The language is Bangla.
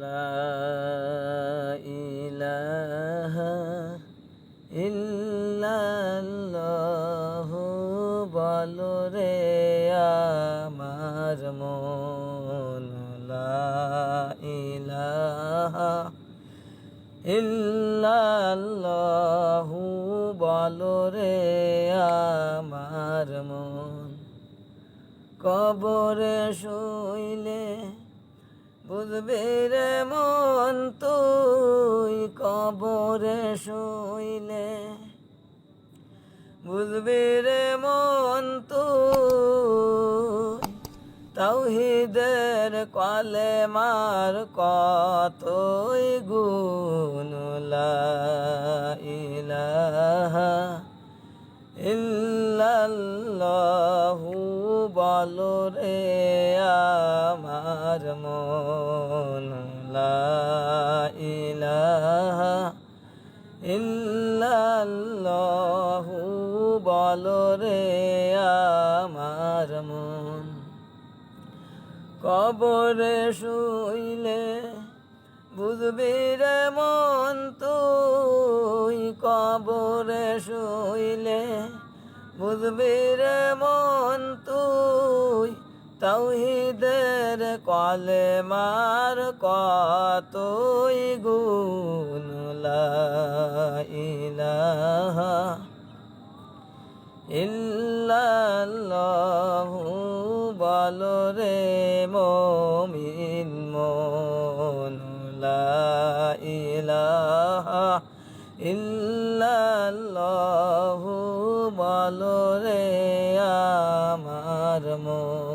লা ইলাহা ইল্লাল্লাহু বলো রে আমার মন। লা ইলাহা ইল্লাল্লাহু বলো রে আমার মন। কবরে শুইলে বুঝবি রে মন তুই, কবরে শুইলে বুঝবি রে মন তুই, তাওহীদের কালেমার কতই গুণ। লা ইলাহা ইল্লাল্লাহু বলো রে আমার মন। লা ইলাহা ইল্লাল্লাহু বলো রে আমার মন। কবরে শুইলে বুঝবি রে মন তুই, কবরে শুইলে বুঝবি রে মন তুই, তাওহীদের কালেমার কতই গুণ। লা ইলাহা ইল্লাল্লাহু বলো রে মুমিন মন। লা ইলাহা ইল্লাল্লাহু বলো রে আমার মন।